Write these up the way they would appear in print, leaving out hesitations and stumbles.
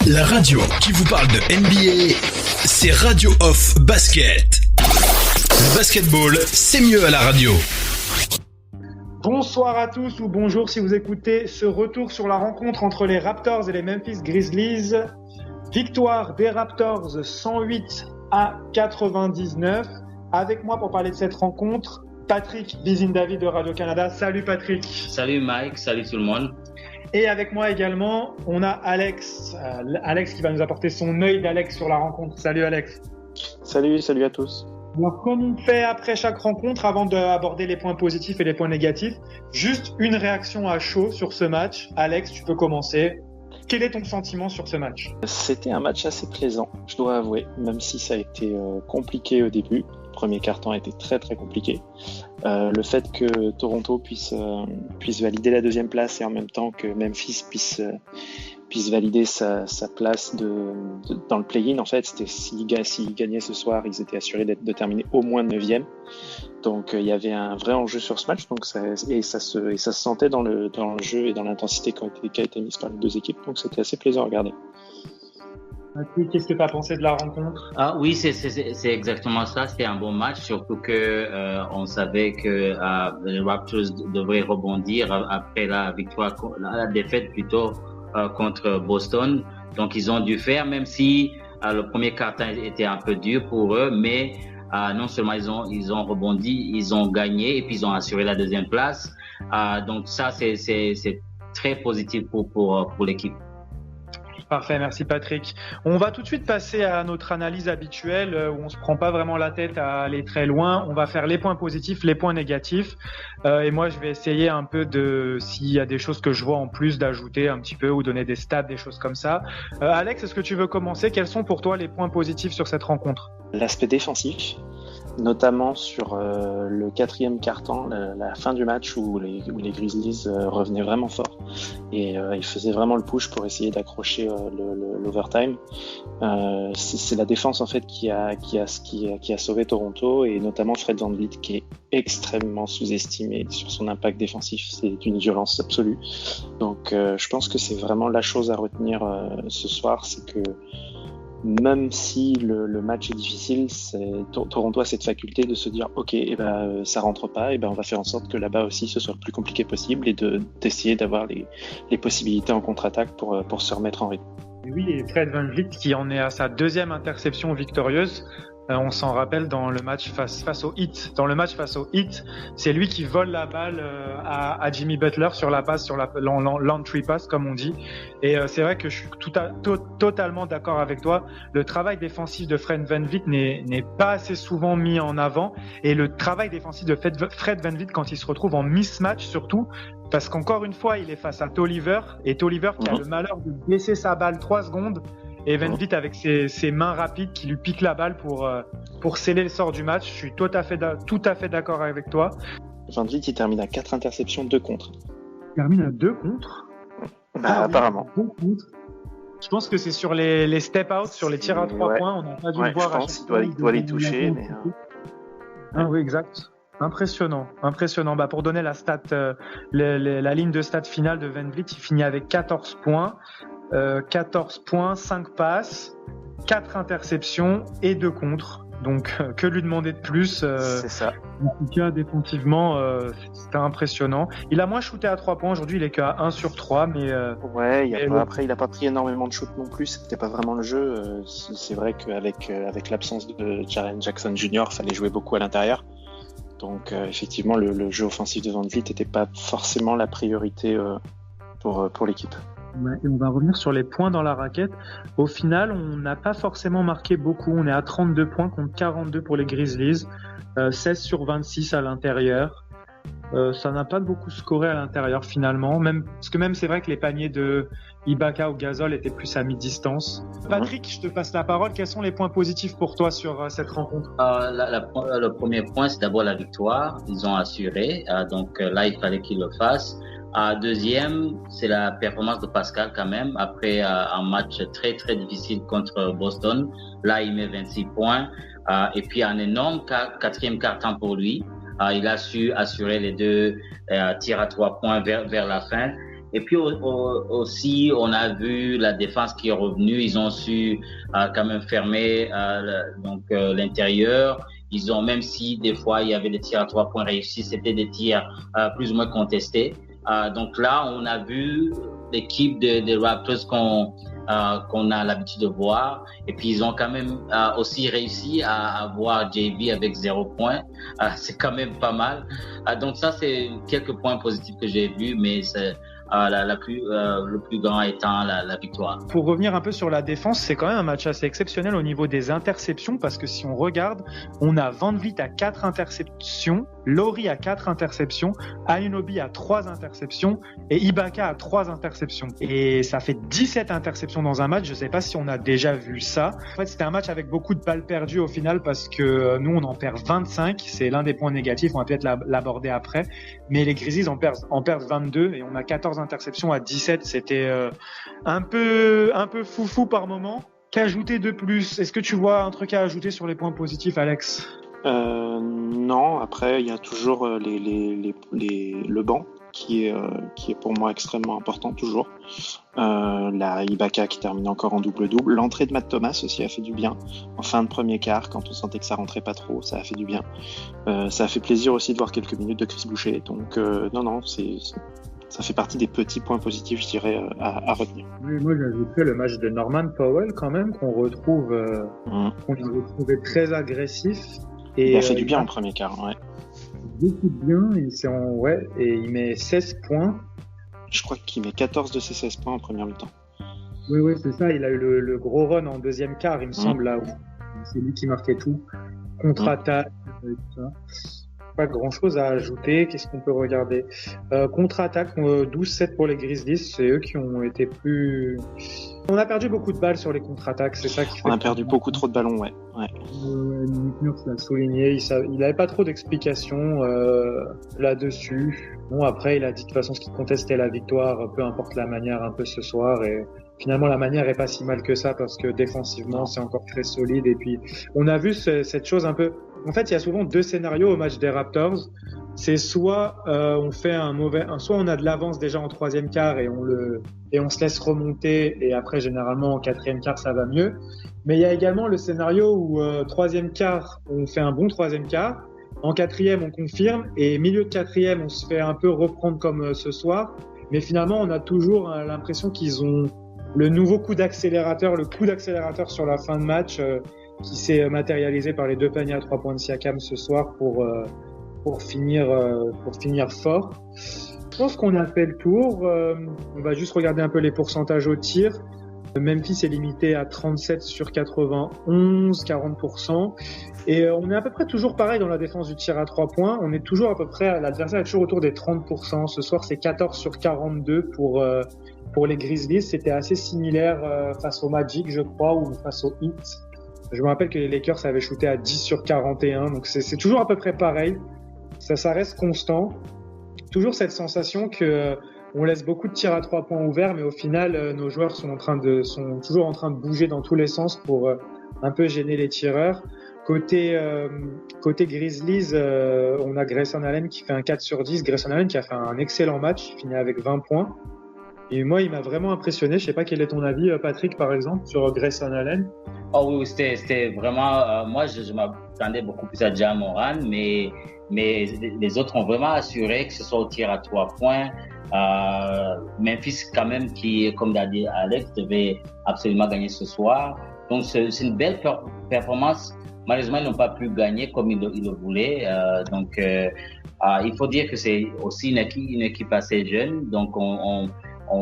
La radio qui vous parle de NBA, c'est Radio Off Basket. Le basketball, c'est mieux à la radio. Bonsoir à tous ou bonjour si vous écoutez ce retour sur la rencontre entre les Raptors et les Memphis Grizzlies. Victoire des Raptors 108-99. Avec moi pour parler de cette rencontre, Patrick Bizindavi de Radio-Canada. Salut Patrick. Salut Mike, salut tout le monde. Et avec moi également, on a Alex. Alex qui va nous apporter son œil d'Alex sur la rencontre. Salut Alex. Salut à tous. Alors, comme on fait après chaque rencontre, avant d'aborder les points positifs et les points négatifs, juste une réaction à chaud sur ce match. Alex, tu peux commencer. Quel est ton sentiment sur ce match ? C'était un match assez plaisant, je dois avouer, même si ça a été compliqué au début. Le premier quart-temps a été très très compliqué. Le fait que Toronto puisse valider la deuxième place et en même temps que Memphis puisse valider sa place dans le play-in, en fait, c'était s'ils gagnaient ce soir, ils étaient assurés de terminer au moins 9e. Donc il y avait un vrai enjeu sur ce match, donc ça se sentait dans le jeu et dans l'intensité qui a été mise par les deux équipes, donc c'était assez plaisant à regarder. Qu'est-ce que tu as pensé de la rencontre ? Oui, c'est exactement ça. C'était un bon match, surtout que on savait que les Raptors devraient rebondir après la défaite plutôt contre Boston. Donc ils ont dû faire, même si le premier quart-temps était un peu dur pour eux, mais non seulement ils ont rebondi, ils ont gagné et puis ils ont assuré la deuxième place. Donc ça c'est très positif pour l'équipe. Parfait, merci Patrick. On va tout de suite passer à notre analyse habituelle où on se prend pas vraiment la tête à aller très loin. On va faire les points positifs, les points négatifs. Et moi, je vais essayer un peu s'il y a des choses que je vois en plus d'ajouter un petit peu ou donner des stats, des choses comme ça. Alex, est-ce que tu veux commencer ? Quels sont pour toi les points positifs sur cette rencontre ? L'aspect défensif, notamment sur le quatrième quart-temps, la fin du match où les Grizzlies revenaient vraiment fort et ils faisaient vraiment le push pour essayer d'accrocher l'overtime. C'est la défense en fait qui a sauvé Toronto et notamment Fred VanVleet qui est extrêmement sous-estimé sur son impact défensif. C'est d'une violence absolue. Donc je pense que c'est vraiment la chose à retenir ce soir, c'est que même si le match est difficile, Toronto a cette faculté de se dire ok, ça rentre pas, on va faire en sorte que là-bas aussi ce soit le plus compliqué possible et d'essayer d'avoir les possibilités en contre-attaque pour se remettre en rythme. Oui, et Fred VanVleet qui en est à sa deuxième interception victorieuse. On s'en rappelle dans le match face au Heat. Dans le match face au Heat, c'est lui qui vole la balle à Jimmy Butler sur la passe, sur l'entry pass comme on dit. Et c'est vrai que je suis totalement d'accord avec toi. Le travail défensif de Fred VanVleet n'est pas assez souvent mis en avant. Et le travail défensif de Fred VanVleet quand il se retrouve en mismatch surtout, parce qu'encore une fois, il est face à Tolliver et Tolliver qui a le malheur de baisser sa balle 3 secondes. Et VanVleet avec ses mains rapides qui lui piquent la balle pour sceller le sort du match. Je suis tout à fait d'accord avec toi. VanVleet, il termine à 4 interceptions, 2 contre. Il termine à 2 contre ? Apparemment. 2 contre. Je pense que c'est sur les step-out, sur les tirs à 3 points. On n'a pas dû le voir. Je pense qu'il doit les toucher. Mais... oui, exact. Impressionnant. Pour donner la stat, la ligne de stat finale de VanVleet, il finit avec 14 points. 14 points, 5 passes, 4 interceptions et 2 contres. Donc, que lui demander de plus C'est ça. En tout cas, définitivement, c'était impressionnant. Il a moins shooté à 3 points. Aujourd'hui, il est qu'à 1 sur 3. Mais, après, il n'a pas pris énormément de shoot non plus. C'était pas vraiment le jeu. C'est vrai qu'avec l'absence de Jaren Jackson Jr., il fallait jouer beaucoup à l'intérieur. Donc, effectivement, le jeu offensif de VanVleet n'était pas forcément la priorité pour l'équipe. Ouais, et on va revenir sur les points dans la raquette. Au final, on n'a pas forcément marqué beaucoup. On est à 32 points contre 42 pour les Grizzlies. 16 sur 26 à l'intérieur. Ça n'a pas beaucoup scoré à l'intérieur finalement. Parce que c'est vrai que les paniers de Ibaka ou Gasol étaient plus à mi-distance. Patrick, je te passe la parole. Quels sont les points positifs pour toi sur cette rencontre ? Le premier point, c'est d'abord la victoire. Ils ont assuré. Donc là, il fallait qu'ils le fassent. Deuxième, c'est la performance de Pascal quand même. Après un match très très difficile contre Boston. Là, il met 26 points. Et puis un énorme quatrième quart-temps pour lui. Il a su assurer les 2 tirs à 3 points vers la fin. Et puis aussi, on a vu la défense qui est revenue. Ils ont su quand même fermer l'intérieur. Ils ont, même si des fois il y avait des tirs à 3 points réussis, c'était des tirs plus ou moins contestés. Donc là, on a vu l'équipe des Raptors qu'on a l'habitude de voir. Et puis ils ont quand même aussi réussi à avoir JB avec 0 points. C'est quand même pas mal. Donc ça, c'est quelques points positifs que j'ai vus, mais c'est le plus grand étant la victoire. Pour revenir un peu sur la défense, c'est quand même un match assez exceptionnel au niveau des interceptions, parce que si on regarde, on a Van Vliet à 4 interceptions, Lowry à 4 interceptions, Anunoby à 3 interceptions et Ibaka à 3 interceptions. Et ça fait 17 interceptions dans un match. Je ne sais pas si on a déjà vu ça. En fait, c'était un match avec beaucoup de balles perdues au final, parce que nous, on en perd 25. C'est l'un des points négatifs. On va peut-être l'aborder après. Mais les Grizzlies en perdent 22 et on a 14 interceptions à 17. C'était un peu foufou par moment. Qu'ajouter de plus? Est-ce que tu vois un truc à ajouter sur les points positifs, Alex? Non, après il y a toujours le banc qui est pour moi extrêmement important toujours. La Ibaka qui termine encore en double-double. L'entrée de Matt Thomas aussi a fait du bien. En fin de premier quart, quand on sentait que ça rentrait pas trop, ça a fait du bien. Ça a fait plaisir aussi de voir quelques minutes de Chris Boucher. Donc non, ça fait partie des petits points positifs, je dirais, à retenir. Oui, moi, j'ajouterais le match de Norman Powell quand même, qu'on a retrouvé très agressif. Et il a fait du bien en premier quart, ouais. Beaucoup de bien, et il met 16 points. Je crois qu'il met 14 de ses 16 points en première mi-temps. Oui, c'est ça. Il a eu le gros run en deuxième quart, il me semble, là où c'est lui qui marquait tout. Contre-attaque, tout ça. Pas grand-chose à ajouter. Qu'est-ce qu'on peut regarder? Contre-attaque, 12-7 pour les Grizzlies. C'est eux qui ont été plus... On a perdu beaucoup de balles sur les contre-attaques. C'est ça qui fait... On a perdu beaucoup trop de ballons, ouais. Nick Nurse l'a souligné. Il n'avait pas trop d'explications là-dessus. Bon, après, il a dit de toute façon ce qui contestait la victoire, peu importe la manière, un peu ce soir. Et finalement, la manière est pas si mal que ça, parce que défensivement, c'est encore très solide. Et puis, on a vu cette chose un peu... En fait, il y a souvent 2 scénarios au match des Raptors. C'est soit on fait soit on a de l'avance déjà en 3e quart et on se laisse remonter, et après généralement en 4e quart ça va mieux. Mais il y a également le scénario où 3e quart on fait un bon 3e quart, en 4e on confirme, et milieu de 4e on se fait un peu reprendre comme ce soir. Mais finalement on a toujours l'impression qu'ils ont le nouveau coup d'accélérateur, sur la fin de match. Qui s'est matérialisé par les 2 paniers à 3 points de Siakam ce soir pour finir fort. Je pense qu'on a fait le tour. On va juste regarder un peu les pourcentages au tir. Memphis est limité à 37 sur 91, 40%. Et on est à peu près toujours pareil dans la défense du tir à 3 points. On est toujours à peu près, l'adversaire est toujours autour des 30%. Ce soir, c'est 14 sur 42 pour les Grizzlies. C'était assez similaire face au Magic, je crois, ou face au Heat. Je me rappelle que les Lakers avaient shooté à 10 sur 41, donc c'est toujours à peu près pareil. Ça reste constant. Toujours cette sensation que on laisse beaucoup de tirs à 3 points ouverts, mais au final, nos joueurs sont toujours en train de bouger dans tous les sens pour un peu gêner les tireurs. Côté Grizzlies, on a Grayson Allen qui fait un 4 sur 10. Grayson Allen qui a fait un excellent match, il finit avec 20 points. Et moi, il m'a vraiment impressionné. Je sais pas quel est ton avis, Patrick, par exemple, sur Grayson Allen. Oh oui, c'était vraiment... moi, je m'attendais beaucoup plus à Ja Morant, mais les autres ont vraiment assuré que ce soit au tir à 3 points. Memphis, quand même, qui, comme l'a dit Alex, devait absolument gagner ce soir. Donc, c'est une belle performance. Malheureusement, ils n'ont pas pu gagner comme ils le voulaient. Il faut dire que c'est aussi une équipe assez jeune. Donc, on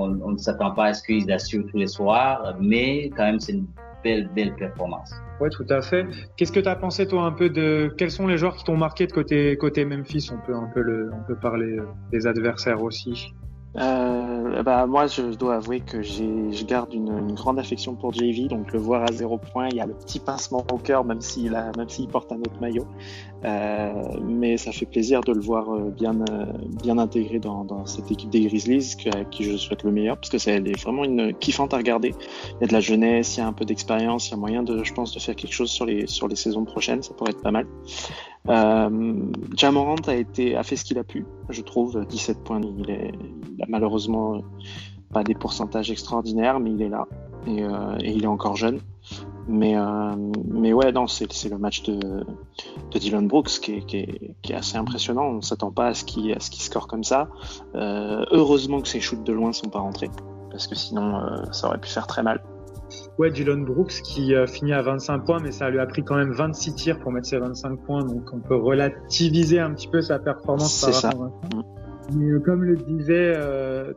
ne s'attend pas à ce qu'ils assurent tous les soirs, mais quand même, c'est une belle performance. Oui, tout à fait. Qu'est-ce que tu as pensé, toi, un peu quels sont les joueurs qui t'ont marqué de côté Memphis? On peut parler des adversaires aussi. Moi, je dois avouer que je garde une grande affection pour JV, donc le voir à 0 points, il y a le petit pincement au cœur, même s'il porte un autre maillot. Mais ça fait plaisir de le voir bien intégré dans cette équipe des Grizzlies, à qui je souhaite le meilleur, parce que elle est vraiment une kiffante à regarder. Il y a de la jeunesse, il y a un peu d'expérience, il y a moyen je pense, de faire quelque chose sur les saisons prochaines, ça pourrait être pas mal. Ja Morant a fait ce qu'il a pu, je trouve. 17 points, il a malheureusement pas des pourcentages extraordinaires, mais il est là et il est encore jeune. Mais ouais, non, c'est le match de Dillon Brooks qui est assez impressionnant. On s'attend pas à ce qu'il score comme ça. Heureusement que ses shoots de loin sont pas rentrés, parce que sinon ça aurait pu faire très mal. Ouais, Dillon Brooks qui finit à 25 points, mais ça lui a pris quand même 26 tirs pour mettre ses 25 points, donc on peut relativiser un petit peu sa performance. C'est ça. Mais comme le disait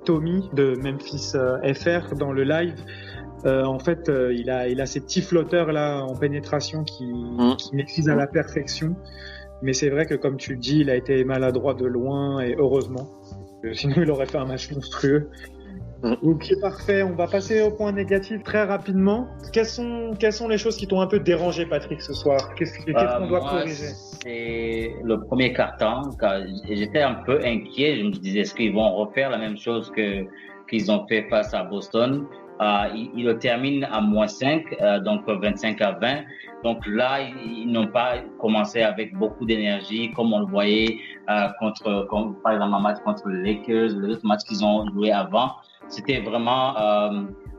Tommy de Memphis FR dans le live, en fait, il a ces petits flotteurs là en pénétration qui maîtrise à la perfection. Mais c'est vrai que comme tu le dis, il a été maladroit de loin et heureusement. Sinon, il aurait fait un match monstrueux. Ok, parfait. On va passer au point négatif très rapidement. Quelles sont les choses qui t'ont un peu dérangé, Patrick, ce soir? Qu'est-ce qu'on doit corriger? C'est le premier quart-temps. J'étais un peu inquiet. Je me disais, est-ce qu'ils vont refaire la même chose qu'ils ont fait face à Boston? Ils le terminent à -5, donc 25-20. Donc là, ils n'ont pas commencé avec beaucoup d'énergie, comme on le voyait comme par exemple un match contre les Lakers, les autres matchs qu'ils ont joué avant. C'était vraiment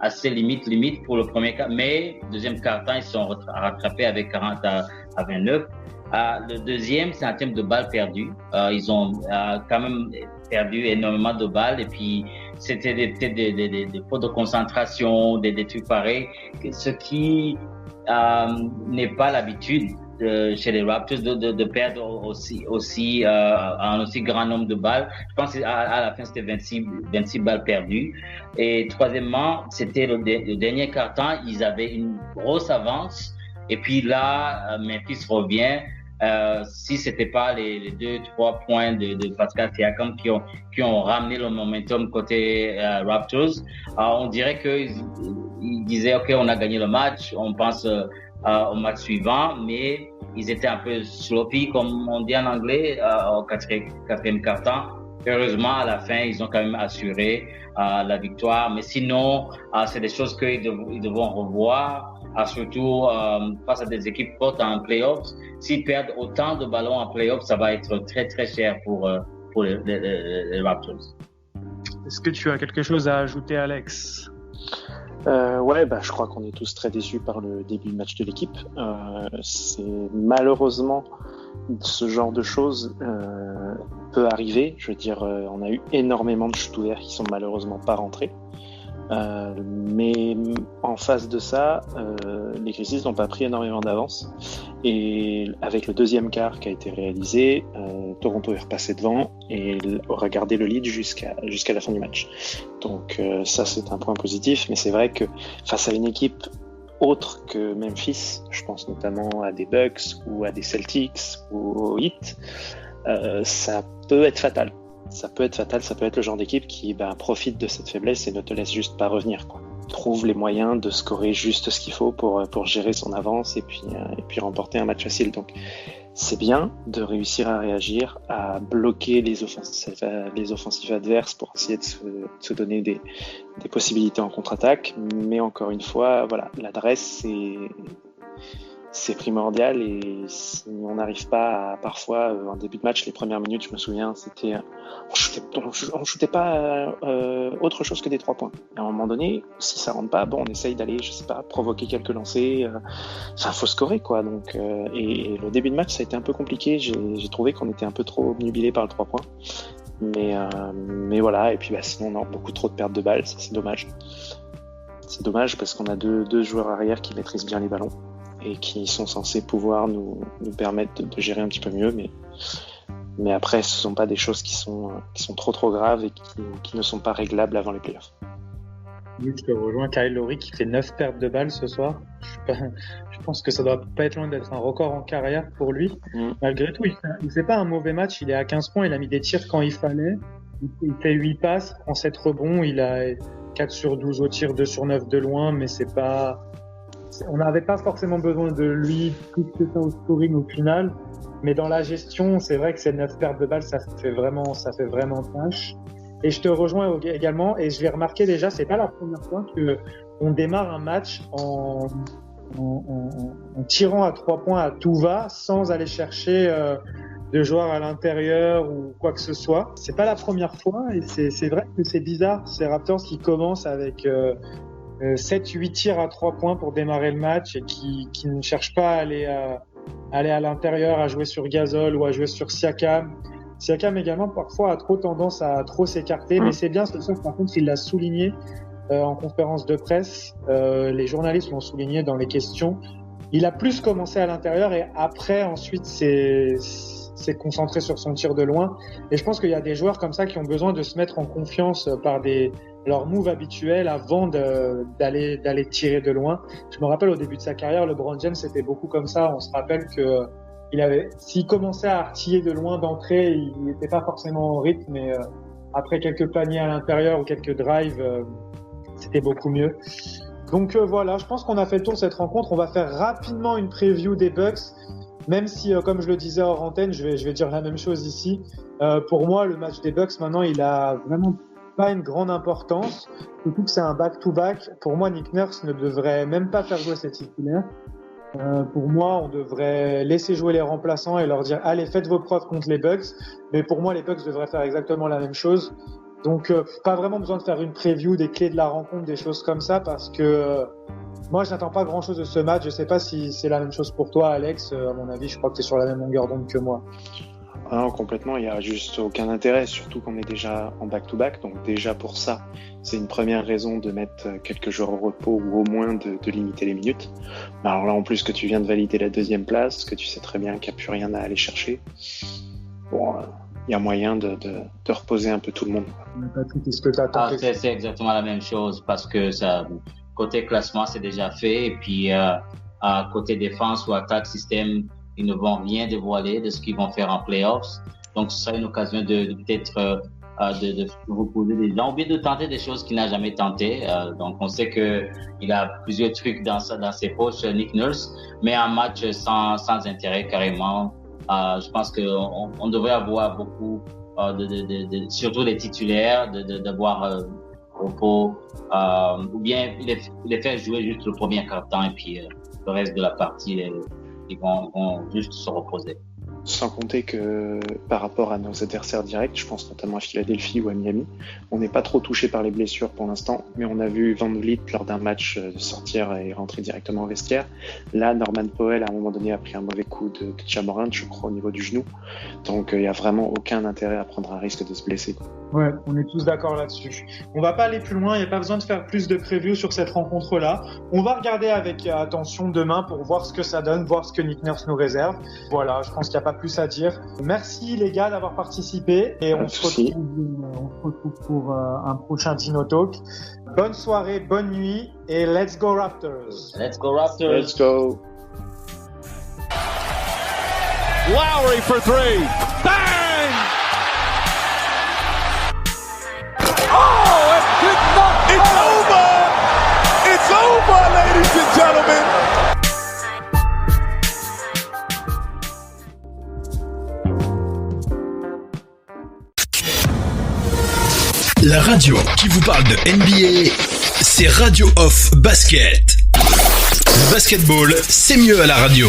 assez limite pour le premier quart. Mais deuxième quart-temps, ils sont rattrapés avec 40-29. Le deuxième, c'est un thème de balles perdues. Ils ont quand même perdu énormément de balles et puis c'était peut-être des fautes de concentration, des trucs pareils, ce qui n'est pas l'habitude chez les Raptors de perdre aussi un aussi grand nombre de balles. Je pense qu'à la fin c'était 26 balles perdues. Et troisièmement, c'était le dernier quart-temps, ils avaient une grosse avance et puis là Memphis revient. Si c'était pas les 2-3 points de Pascal Siakam qui ont ramené le momentum côté Raptors, on dirait qu'ils disaient ok, on a gagné le match, on pense au match suivant, mais ils étaient un peu sloppy comme on dit en anglais au quatrième quart-temps. Heureusement à la fin ils ont quand même assuré la victoire, mais sinon c'est des choses qu'ils devront revoir. Surtout face à des équipes fortes en playoffs. S'ils perdent autant de ballons en playoffs, ça va être très très cher pour les Raptors. Est-ce que tu as quelque chose à ajouter, Alex? Ouais, je crois qu'on est tous très déçus par le début de match de l'équipe. C'est malheureusement ce genre de choses peut arriver. Je veux dire, on a eu énormément de shoots ouverts qui sont malheureusement pas rentrés. Mais en face de ça, les Grizzlies n'ont pas pris énormément d'avance. Et avec le deuxième quart qui a été réalisé, Toronto est repassé devant et aura gardé le lead jusqu'à la fin du match. Donc ça, c'est un point positif. Mais c'est vrai que face à une équipe autre que Memphis, je pense notamment à des Bucks ou à des Celtics ou au Heat, ça peut être fatal. Ça peut être le genre d'équipe qui profite de cette faiblesse et ne te laisse juste pas revenir, quoi. Trouve les moyens de scorer juste ce qu'il faut pour gérer son avance et puis remporter un match facile. Donc c'est bien de réussir à réagir, à bloquer les offensives adverses pour essayer de se donner des possibilités en contre-attaque. Mais encore une fois, voilà, l'adresse c'est primordial et si on n'arrive pas à, parfois en début de match, les premières minutes, je me souviens, c'était on shootait pas autre chose que des 3 points. Et à un moment donné, si ça rentre pas, on essaye d'aller, je sais pas, provoquer quelques lancers. Faut scorer, quoi. Donc et le début de match, ça a été un peu compliqué. J'ai trouvé qu'on était un peu trop obnubilé par le 3 points. Mais voilà. Et puis sinon, on a beaucoup trop de pertes de balles. Ça, c'est dommage. C'est dommage parce qu'on a deux joueurs arrière qui maîtrisent bien les ballons et qui sont censés pouvoir nous permettre de gérer un petit peu mieux, mais après ce sont pas des choses qui sont trop graves et qui ne sont pas réglables avant les playoffs. Oui, je te rejoins. Kyle Lowry qui fait 9 pertes de balles ce soir. Je pense que ça doit pas être loin d'être un record en carrière pour lui. Malgré tout, il fait pas un mauvais match, il est à 15 points, il a mis des tirs quand il fallait, il fait 8 passes, prend 7 rebonds, il a 4 sur 12 au tir, 2 sur 9 de loin, mais on n'avait pas forcément besoin de lui plus que ça au scoring au final, mais dans la gestion, c'est vrai que ces 9 pertes de balles, ça fait vraiment tâche. Et je te rejoins également, et je l'ai remarqué déjà, c'est pas la première fois qu'on démarre un match en en tirant à 3 points à tout va, sans aller chercher de joueurs à l'intérieur ou quoi que ce soit. C'est pas la première fois et c'est vrai que c'est bizarre, ces Raptors qui commencent avec 7-8 tirs à 3 points pour démarrer le match et qui ne cherchent pas à aller à l'intérieur, à jouer sur Gasol ou à jouer sur Siakam. Siakam également parfois a trop tendance à trop s'écarter, mais c'est bien ce soir, par contre il l'a souligné en conférence de presse, les journalistes l'ont souligné dans les questions. Il a plus commencé à l'intérieur et après ensuite s'est concentré sur son tir de loin. Et je pense qu'il y a des joueurs comme ça qui ont besoin de se mettre en confiance par leurs moves habituels avant d'aller tirer de loin. Je me rappelle au début de sa carrière, LeBron James c'était beaucoup comme ça. On se rappelle que s'il commençait à artiller de loin d'entrée, il n'était pas forcément au rythme, mais après quelques paniers à l'intérieur ou quelques drives, c'était beaucoup mieux. Donc voilà, je pense qu'on a fait le tour de cette rencontre. On va faire rapidement une preview des Bucks, même si, comme je le disais hors antenne, je vais dire la même chose ici. Pour moi, le match des Bucks, maintenant, il a vraiment pas une grande importance. Surtout que c'est un back-to-back. Pour moi, Nick Nurse ne devrait même pas faire jouer ses titulaires. Pour moi, on devrait laisser jouer les remplaçants et leur dire « Allez, faites vos preuves contre les Bucks ». Mais pour moi, les Bucks devraient faire exactement la même chose. Donc, pas vraiment besoin de faire une preview des clés de la rencontre, des choses comme ça, parce que moi, je n'attends pas grand-chose de ce match. Je sais pas si c'est la même chose pour toi, Alex. À mon avis, je crois que tu es sur la même longueur d'onde que moi. Ah non, complètement. Il n'y a juste aucun intérêt, surtout qu'on est déjà en back-to-back. Donc déjà pour ça, c'est une première raison de mettre quelques joueurs au repos ou au moins de limiter les minutes. Alors là, en plus que tu viens de valider la 2e place, que tu sais très bien qu'il n'y a plus rien à aller chercher. Bon... il y a moyen de reposer un peu tout le monde. Patrick, est-ce que tu attends c'est exactement la même chose parce que ça, côté classement, c'est déjà fait. Et puis, côté défense ou attaque système, ils ne vont rien dévoiler de ce qu'ils vont faire en playoffs. Donc, ce sera une occasion de peut-être de reposer des gens ou bien de tenter des choses qu'il n'a jamais tentées. Donc, on sait qu'il a plusieurs trucs dans ses poches, Nick Nurse, mais un match sans intérêt carrément. Je pense qu'on devrait avoir beaucoup, surtout les titulaires, d'avoir repos, ou bien les faire jouer juste le premier quart-temps et puis le reste de la partie, ils vont juste se reposer. Sans compter que par rapport à nos adversaires directs, je pense notamment à Philadelphie ou à Miami, on n'est pas trop touché par les blessures pour l'instant, mais on a vu Van Vliet lors d'un match sortir et rentrer directement au vestiaire. Là, Norman Powell, à un moment donné, a pris un mauvais coup de Ja Morant, je crois, au niveau du genou. Donc, il n'y a vraiment aucun intérêt à prendre un risque de se blesser. Ouais, on est tous d'accord là-dessus. On va pas aller plus loin, il n'y a pas besoin de faire plus de preview sur cette rencontre-là. On va regarder avec attention demain pour voir ce que ça donne, voir ce que Nick Nurse nous réserve. Voilà, je pense qu'il n'y a pas plus à dire. Merci les gars d'avoir participé et on se retrouve pour un prochain Dino Talk. Bonne soirée, bonne nuit et let's go Raptors! Let's go Raptors! Let's go! Lowry for 3. Bang! Oh, it did not. It's over! It's over, ladies and gentlemen! La radio qui vous parle de NBA, c'est Radio Off Basket. Le basketball, c'est mieux à la radio.